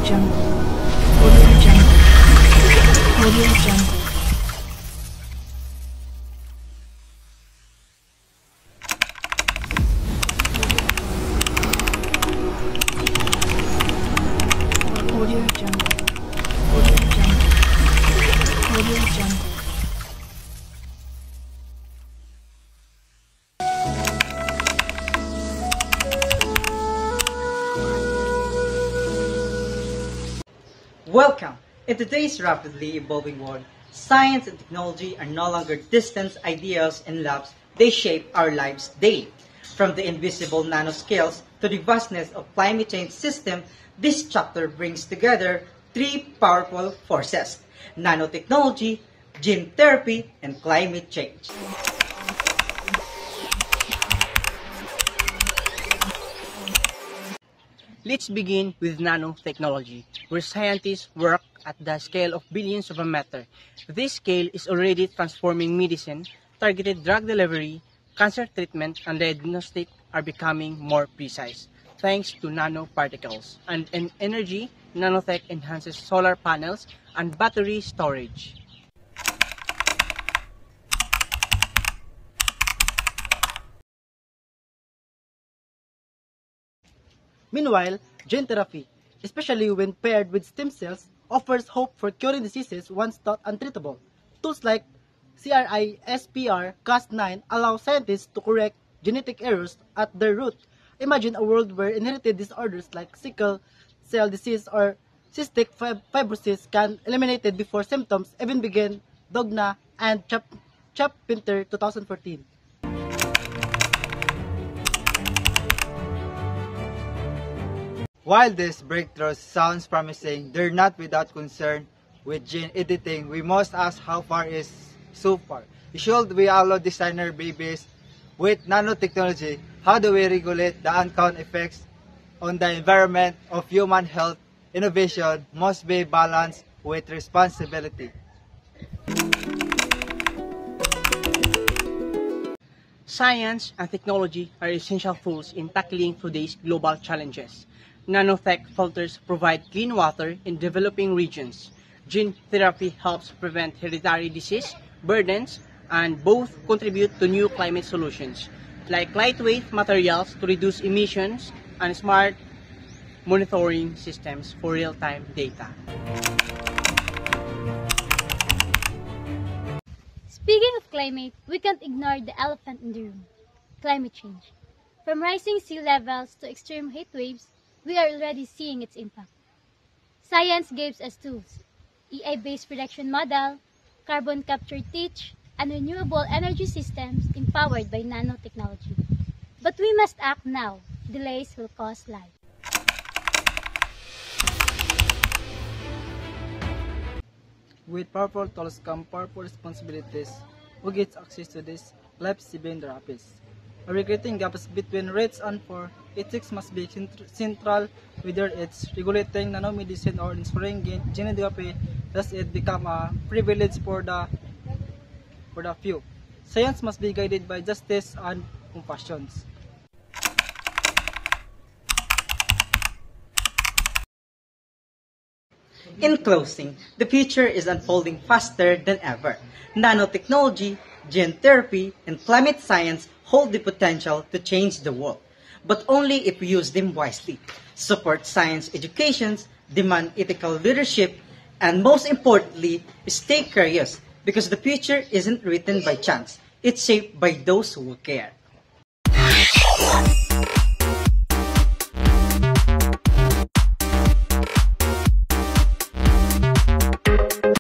Jungle. Audio Jungle. Audio Jungle. Audio Jungle. Audio Jungle. Audio Jungle. Welcome! In today's rapidly evolving world, science and technology are no longer distant ideas and labs, they shape our lives daily. From the invisible nanoscales to the vastness of climate change system, this chapter brings together three powerful forces: nanotechnology, gene therapy, and climate change. Let's begin with nanotechnology, where scientists work at the scale of billions of a matter. This scale is already transforming medicine, targeted drug delivery, cancer treatment, and diagnostic are becoming more precise, thanks to nanoparticles. And in energy, nanotech enhances solar panels and battery storage. Meanwhile, gene therapy, especially when paired with stem cells, offers hope for curing diseases once thought untreatable. Tools like CRISPR-Cas9 allow scientists to correct genetic errors at their root. Imagine a world where inherited disorders like sickle cell disease or cystic fibrosis can eliminated before symptoms even begin. Dogna and Chap Pinter 2014. While these breakthroughs sounds promising, they're not without concern. With gene editing, we must ask how far is so far. Should we allow designer babies? With nanotechnology, how do we regulate the uncounted effects on the environment of human health? Innovation must be balanced with responsibility. Science and technology are essential tools in tackling today's global challenges. Nanotech filters provide clean water in developing regions. Gene therapy helps prevent hereditary disease burdens and both contribute to new climate solutions, like lightweight materials to reduce emissions and smart monitoring systems for real-time data. Speaking of climate, we can't ignore the elephant in the room: climate change. From rising sea levels to extreme heat waves, we are already seeing its impact. Science gives us tools: AI-based prediction model, carbon capture teach, and renewable energy systems empowered by nanotechnology. But we must act now. Delays will cost lives. With powerful tools come powerful responsibilities. Who gets access to this life-saving therapies? Regulating gaps between rich and poor, ethics must be central, whether it's regulating nanomedicine or ensuring gene therapy, does it become a privilege for the few. Science must be guided by justice and compassion. In closing, the future is unfolding faster than ever. Nanotechnology, gene therapy, and climate science hold the potential to change the world, but only if we use them wisely, support science education, demand ethical leadership, and most importantly, stay curious, because the future isn't written by chance. It's shaped by those who care.